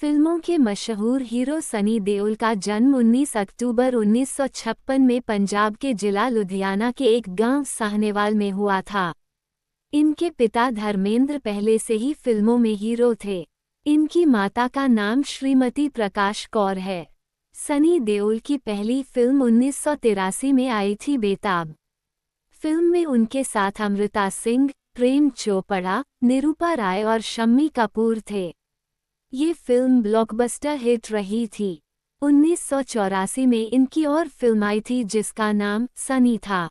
फिल्मों के मशहूर हीरो सनी देओल का जन्म 19 अक्टूबर 1956 में पंजाब के जिला लुधियाना के एक गांव साहनेवाल में हुआ था। इनके पिता धर्मेंद्र पहले से ही फिल्मों में हीरो थे। इनकी माता का नाम श्रीमती प्रकाश कौर है। सनी देओल की पहली फिल्म 1983 में आई थी बेताब। फिल्म में उनके साथ अमृता सिंह, प्रेम चोपड़ा, निरूपा राय और शम्मी कपूर थे। ये फिल्म ब्लॉकबस्टर हिट रही थी। 1984 में इनकी और फिल्म आई थी जिसका नाम सनी था।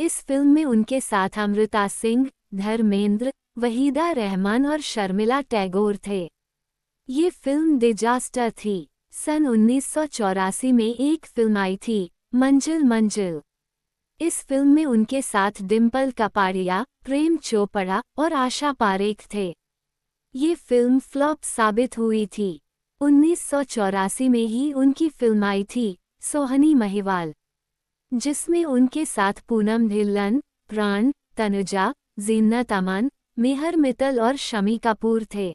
इस फिल्म में उनके साथ अमृता सिंह, धर्मेंद्र, वहीदा रहमान और शर्मिला टैगोर थे। ये फिल्म डिजास्टर थी। सन 1984 में एक फिल्म आई थी, मंजिल मंजिल। इस फिल्म में उनके साथ डिम्पल कपाड़िया, प्रेम चोपड़ा और आशा पारेख थे। ये फिल्म फ्लॉप साबित हुई थी। 1984 में ही उनकी फिल्म आई थी, सोहनी महिवाल, जिसमें उनके साथ पूनम ढिल्लन, प्राण, तनुजा, जीनत अमन, मेहर मित्तल और शम्मी कपूर थे।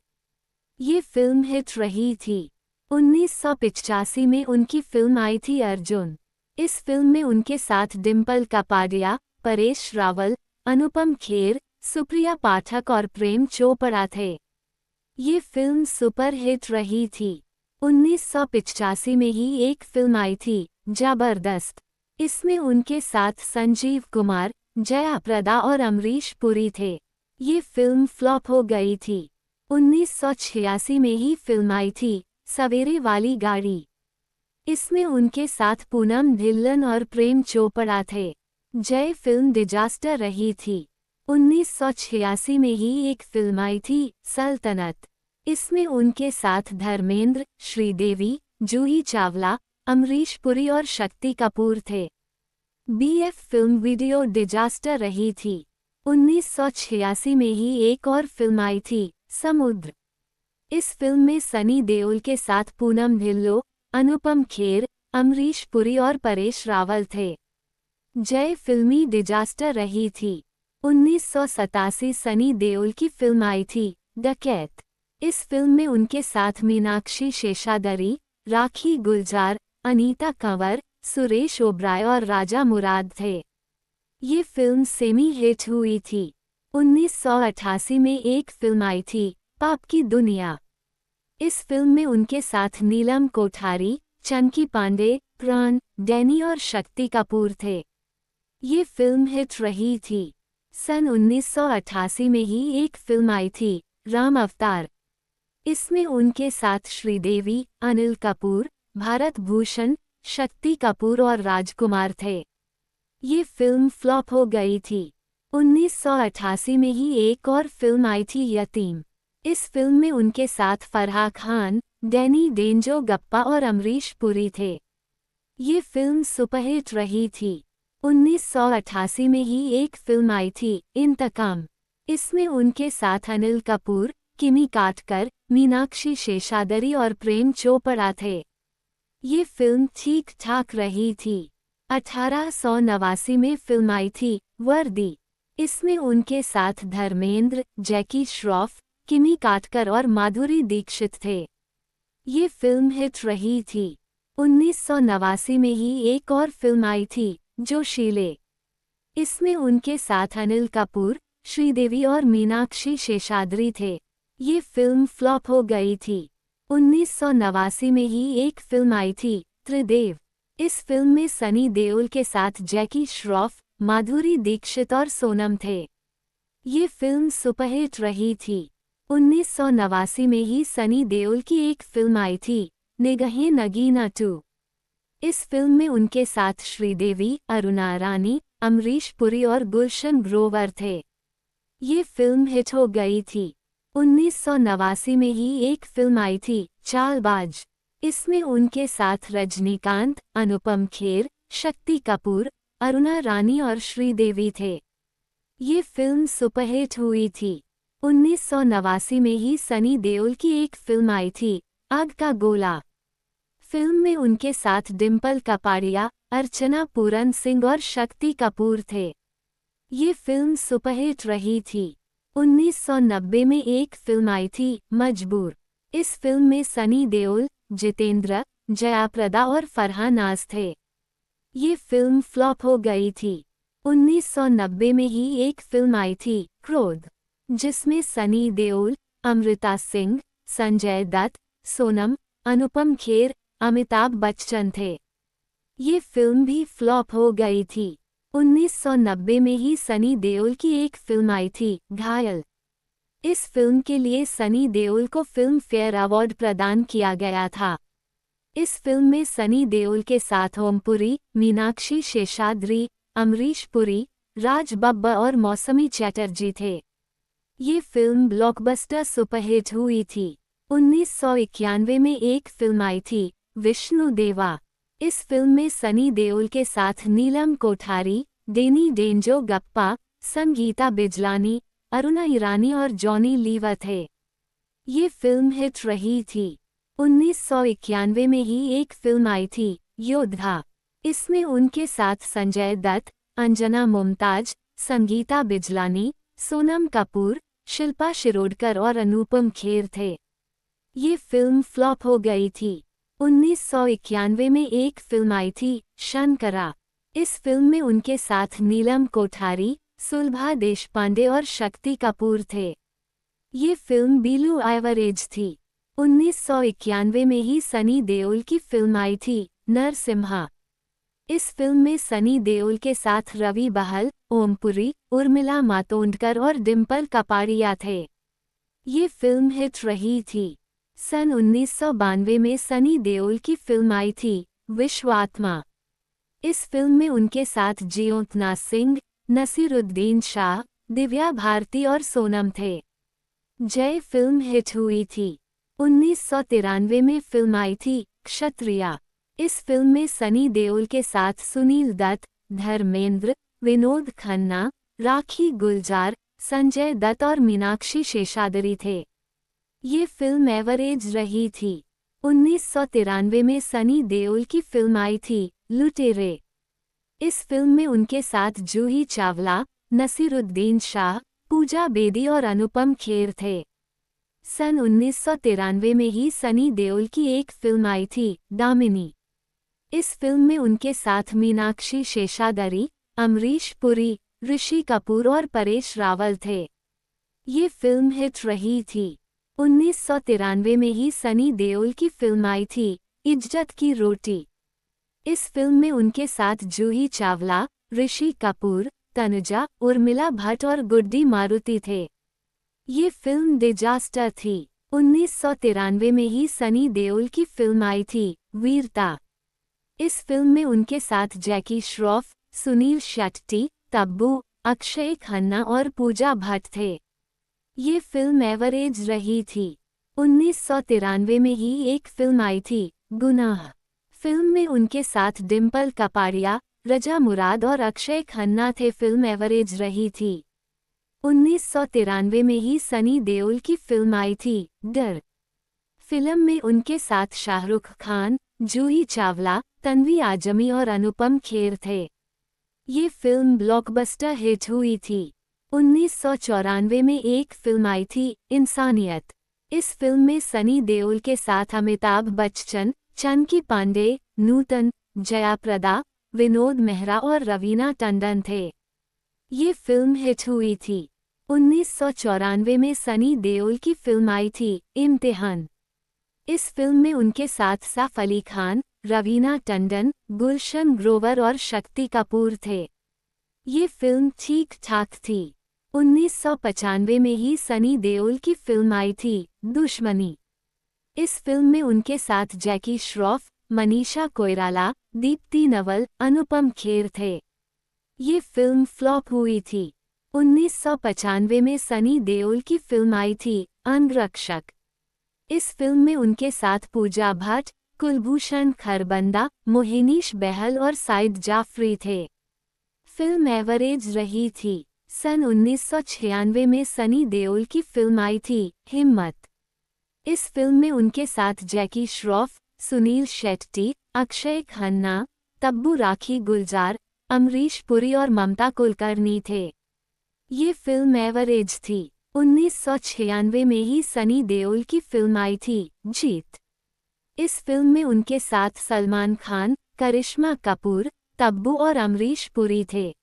ये फिल्म हिट रही थी। 1985 में उनकी फिल्म आई थी अर्जुन। इस फिल्म में उनके साथ डिम्पल कपाड़िया, परेश रावल, अनुपम खेर, सुप्रिया पाठक और प्रेम चोपड़ा थे। ये फिल्म सुपर हिट रही थी। 1985 में ही एक फिल्म आई थी, जबरदस्त। इसमें उनके साथ संजीव कुमार, जया प्रदा और अमरीश पुरी थे। ये फिल्म फ्लॉप हो गई थी। 1986 में ही फिल्म आई थी, सवेरे वाली गाड़ी। इसमें उनके साथ पूनम ढिल्लन और प्रेम चोपड़ा थे। जय फिल्म डिजास्टर रही थी। 1986 में ही एक फिल्म आई थी, सल्तनत। इसमें उनके साथ धर्मेंद्र, श्रीदेवी, जूही चावला, अमरीश पुरी और शक्ति कपूर थे। बीएफ फिल्म वीडियो डिजास्टर रही थी। 1986 में ही एक और फिल्म आई थी, समुद्र। इस फिल्म में सनी देओल के साथ पूनम ढिल्लो, अनुपम खेर, अमरीश पुरी और परेश रावल थे। जय फिल्मी डिजास्टर रही थी। 1987 सनी देओल की फिल्म आई थी, डकैत। इस फिल्म में उनके साथ मीनाक्षी शेषादरी, राखी गुलजार, अनीता कंवर, सुरेश ओबराय और राजा मुराद थे। ये फिल्म सेमी हिट हुई थी। 1988 में एक फिल्म आई थी, पाप की दुनिया। इस फिल्म में उनके साथ नीलम कोठारी, चंकी पांडे, प्राण, डैनी और शक्ति कपूर थे। ये फिल्म हिट रही थी। सन 1988 में ही एक फिल्म आई थी, राम अवतार। इसमें उनके साथ श्रीदेवी, अनिल कपूर, भारत भूषण, शक्ति कपूर और राजकुमार थे। ये फिल्म फ्लॉप हो गई थी। 1988 में ही एक और फिल्म आई थी, यतीम। इस फिल्म में उनके साथ फराह खान, डैनी डेंजो गप्पा और अमरीश पुरी थे। ये फिल्म सुपरहिट रही थी। 1988 में ही एक फिल्म आई थी, इंतकाम। इसमें उनके साथ अनिल कपूर, किमी काटकर, मीनाक्षी शेषादरी और प्रेम चोपड़ा थे। ये फिल्म ठीक ठाक रही थी। 1889 में फिल्म आई थी, वर्दी। इसमें उनके साथ धर्मेंद्र, जैकी श्रॉफ, किमी काटकर और माधुरी दीक्षित थे। ये फिल्म हिट रही थी। 1989 में ही एक और फिल्म आई थी, जोशीले। इसमें उनके साथ अनिल कपूर, श्रीदेवी और मीनाक्षी शेषाद्री थे। ये फिल्म फ्लॉप हो गई थी। 1989 में ही एक फिल्म आई थी, त्रिदेव। इस फिल्म में सनी देओल के साथ जैकी श्रॉफ, माधुरी दीक्षित और सोनम थे। ये फिल्म सुपरहिट रही थी। 1989 में ही सनी देओल की एक फिल्म आई थी, निगाहें नगीना 2। इस फिल्म में उनके साथ श्रीदेवी, अरुणा रानी, अमरीश पुरी और गुलशन ग्रोवर थे। ये फिल्म हिट हो गई थी। 1989 में ही एक फिल्म आई थी, चालबाज। इसमें उनके साथ रजनीकांत, अनुपम खेर, शक्ति कपूर, अरुणा रानी और श्रीदेवी थे। ये फिल्म सुपरहिट हुई थी। 1989 में ही सनी देओल की एक फिल्म आई थी, आग का गोला। फिल्म में उनके साथ डिम्पल कपाड़िया, अर्चना पूरन सिंह और शक्ति कपूर थे। ये फिल्म सुपरहिट रही थी। 1990 में एक फिल्म आई थी, मजबूर। इस फिल्म में सनी देओल, जितेंद्र, जया प्रदा और फरहान नाज थे। ये फिल्म फ्लॉप हो गई थी। 1990 में ही एक फिल्म आई थी, क्रोध, जिसमें सनी देओल, अमृता सिंह, संजय दत्त, सोनम, अनुपम खेर, अमिताभ बच्चन थे। ये फिल्म भी फ्लॉप हो गई थी। 1990 में ही सनी देओल की एक फिल्म आई थी, घायल। इस फिल्म के लिए सनी देओल को फिल्म फेयर अवार्ड प्रदान किया गया था। इस फिल्म में सनी देओल के साथ ओम पुरी, मीनाक्षी शेषाद्री, अमरीश पुरी, राज बब्बर और मौसमी चटर्जी थे। ये फिल्म ब्लॉकबस्टर सुपरहिट हुई थी। 1991 में एक फिल्म आई थी, विष्णु देवा। इस फिल्म में सनी देओल के साथ नीलम कोठारी, डेनी डेंजो गप्पा, संगीता बिजलानी, अरुणा ईरानी और जॉनी लीवर थे। ये फिल्म हिट रही थी। 1991 में ही एक फिल्म आई थी, योद्धा। इसमें उनके साथ संजय दत्त, अंजना मुमताज, संगीता बिजलानी, सोनम कपूर, शिल्पा शिरोडकर और अनुपम खेर थे। ये फिल्म फ्लॉप हो गई थी। 1991 में एक फिल्म आई थी, शंकरा। इस फिल्म में उनके साथ नीलम कोठारी, सुलभा देशपांडे और शक्ति कपूर थे। ये फिल्म बिलो एवरेज थी। 1991 में ही सनी देओल की फिल्म आई थी, नरसिम्हा। इस फिल्म में सनी देओल के साथ रवि बहल, ओम पुरी, उर्मिला मातोंडकर और डिम्पल कपाड़िया थे। ये फिल्म हिट रही थी। सन 1992 में सनी देओल की फिल्म आई थी, विश्वात्मा। इस फिल्म में उनके साथ ज्योत्ना सिंह, नसीरुद्दीन शाह, दिव्या भारती और सोनम थे। जय फिल्म हिट हुई थी। 1993 में फिल्म आई थी, क्षत्रिया। इस फिल्म में सनी देओल के साथ सुनील दत्त, धर्मेंद्र, विनोद खन्ना, राखी गुलजार, संजय दत्त और मीनाक्षी शेषाद्री थे। ये फिल्म एवरेज रही थी। 1993 में सनी देओल की फिल्म आई थी, लुटेरे। इस फिल्म में उनके साथ जूही चावला, नसीरुद्दीन शाह, पूजा बेदी और अनुपम खेर थे। सन 1993 में ही सनी देओल की एक फिल्म आई थी, दामिनी। इस फिल्म में उनके साथ मीनाक्षी शेषाद्री, अमरीश पुरी, ऋषि कपूर और परेश रावल थे। ये फिल्म हिट रही थी। 1993 में ही सनी देओल की फिल्म आई थी, इज्जत की रोटी। इस फिल्म में उनके साथ जूही चावला, ऋषि कपूर, तनुजा, उर्मिला भट्ट और गुड्डी मारुति थे। ये फिल्म डिजास्टर थी। 1993 में ही सनी देओल की फिल्म आई थी, वीरता। इस फिल्म में उनके साथ जैकी श्रॉफ, सुनील शेट्टी, तब्बू, अक्षय खन्ना और पूजा भट्ट थे। ये फिल्म एवरेज रही थी। 1993 में ही एक फिल्म आई थी, गुनाह। फिल्म में उनके साथ डिम्पल कपाड़िया, रजा मुराद और अक्षय खन्ना थे। फिल्म एवरेज रही थी। 1993 में ही सनी देओल की फिल्म आई थी, डर। फिल्म में उनके साथ शाहरुख खान, जूही चावला, तन्वी आजमी और अनुपम खेर थे। ये फिल्म ब्लॉकबस्टर हिट हुई थी। 1994 में एक फिल्म आई थी, इंसानियत। इस फिल्म में सनी देओल के साथ अमिताभ बच्चन, चंकी पांडे, नूतन, जया प्रदा, विनोद मेहरा और रवीना टंडन थे। ये फिल्म हिट हुई थी। 1994 में सनी देओल की फिल्म आई थी, इम्तिहान। इस फिल्म में उनके साथ सैफ अली खान, रवीना टंडन, गुलशन ग्रोवर और शक्ति कपूर थे। ये फिल्म ठीक ठाक थी। 1995 में ही सनी देओल की फिल्म आई थी, दुश्मनी। इस फिल्म में उनके साथ जैकी श्रॉफ, मनीषा कोइराला, दीप्ति नवल, अनुपम खेर थे। ये फिल्म फ्लॉप हुई थी। 1995 में सनी देओल की फिल्म आई थी, अंगरक्षक। इस फिल्म में उनके साथ पूजा भट्ट, कुलभूषण खरबंदा, मोहिनीश बहल और साइद जाफरी थे। फिल्म एवरेज रही थी। सन 1996 में सनी देओल की फिल्म आई थी, हिम्मत। इस फिल्म में उनके साथ जैकी श्रॉफ, सुनील शेट्टी, अक्षय खन्ना, तब्बू, राखी गुलजार, अमरीश पुरी और ममता कुलकर्णी थे। ये फिल्म एवरेज थी। 1996 में ही सनी देओल की फिल्म आई थी, जीत। इस फिल्म में उनके साथ सलमान खान, करिश्मा कपूर, तब्बू और अमरीश पुरी थे।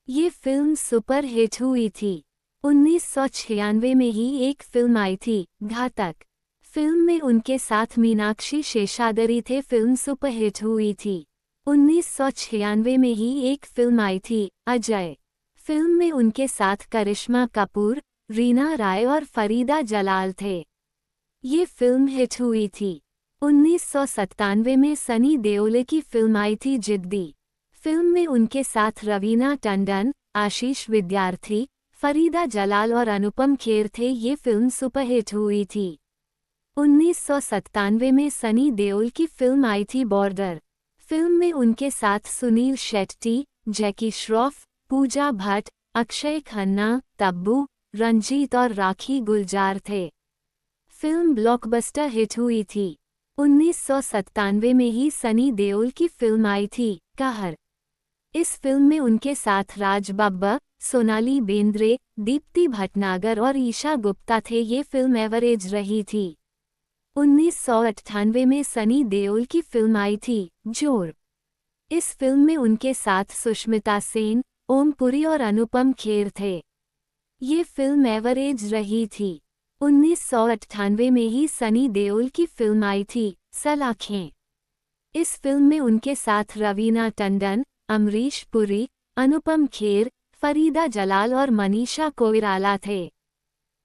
ये फिल्म सुपर हिट हुई थी। 1996 में ही एक फिल्म आई थी, घातक। फिल्म में उनके साथ मीनाक्षी शेषाद्री थे। फिल्म सुपरहिट हुई थी। 1996 में ही एक फिल्म आई थी, अजय। फिल्म में उनके साथ करिश्मा कपूर, रीना राय और फरीदा जलाल थे। ये फिल्म हिट हुई थी। 1997 में सनी देओल की फिल्म आई थी, जिद्दी। फिल्म में उनके साथ रवीना टंडन, आशीष विद्यार्थी, फरीदा जलाल और अनुपम खेर थे। ये फिल्म सुपरहिट हुई थी। 1997 में सनी देओल की फिल्म आई थी, बॉर्डर। फिल्म में उनके साथ सुनील शेट्टी, जैकी श्रॉफ, पूजा भट्ट, अक्षय खन्ना, तब्बू, रंजीत और राखी गुलजार थे। फिल्म ब्लॉकबस्टर हिट हुई थी। 1997 में ही सनी देओल की फिल्म आई थी, कहर। इस फिल्म में उनके साथ राज बब्बर, सोनाली बेंद्रे, दीप्ति भटनागर और ईशा गुप्ता थे। ये फिल्म एवरेज रही थी। 1998 में सनी देओल की फिल्म आई थी, जोर। इस फिल्म में उनके साथ सुष्मिता सेन, ओम पुरी और अनुपम खेर थे। ये फिल्म एवरेज रही थी। 1998 में ही सनी देओल की फिल्म आई थी, सलाखें। इस फिल्म में उनके साथ रवीना टंडन, अमरीश पुरी, अनुपम खेर, फरीदा जलाल और मनीषा कोइराला थे।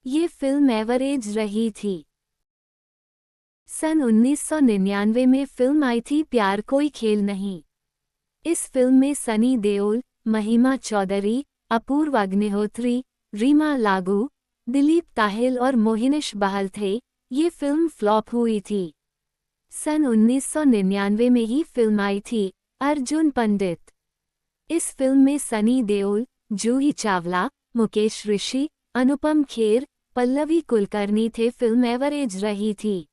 ये फिल्म एवरेज रही थी। सन 1999 में फिल्म आई थी, प्यार कोई खेल नहीं। इस फिल्म में सनी देओल, महिमा चौधरी, अपूर्व अग्निहोत्री, रीमा लागू, दिलीप ताहिल और मोहिनीश बहल थे। ये फिल्म फ्लॉप हुई थी। सन 1999 में ही फिल्म आई थी, अर्जुन पंडित। इस फिल्म में सनी देओल, जूही चावला, मुकेश ऋषि, अनुपम खेर, पल्लवी कुलकर्णी थे। फिल्म एवरेज रही थी।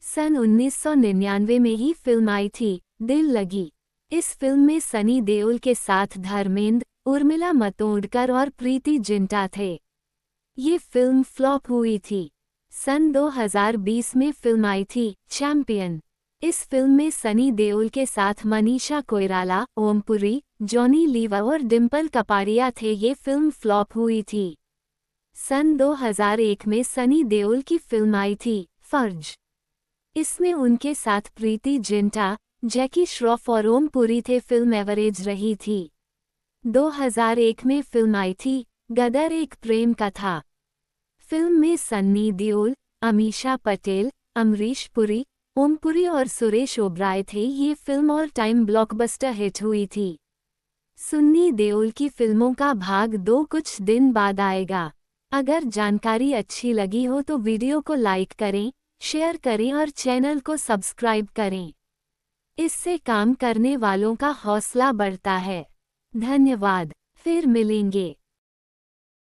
सन 1999 में ही फिल्म आई थी, दिल लगी। इस फिल्म में सनी देओल के साथ धर्मेंद्र, उर्मिला मातोंडकर और प्रीति जिंटा थे। ये फिल्म फ्लॉप हुई थी। सन 2020 में फिल्म आई थी, चैंपियन। इस फिल्म में सनी देओल के साथ मनीषा कोइराला, ओम पुरी, जॉनी लीवर और डिम्पल कपाड़िया थे। ये फिल्म फ्लॉप हुई थी। सन 2001 में सनी देओल की फिल्म आई थी, फर्ज। इसमें उनके साथ प्रीति जिंटा, जैकी श्रॉफ और ओम पुरी थे। फिल्म एवरेज रही थी। 2001 में फिल्म आई थी, गदर एक प्रेम कथा। फिल्म में सन्नी देओल, अमीषा पटेल, अमरीश पुरी, ओम पुरी और सुरेश ओबराय थे। ये film all time blockbuster hit हुई थी। सन्नी देओल की फिल्मों का भाग 2 कुछ दिन बाद आएगा। अगर जानकारी अच्छी लगी हो तो वीडियो को लाइक करें, शेयर करें और चैनल को सब्सक्राइब करें। इससे काम करने वालों का हौसला बढ़ता है। धन्यवाद। फिर मिलेंगे।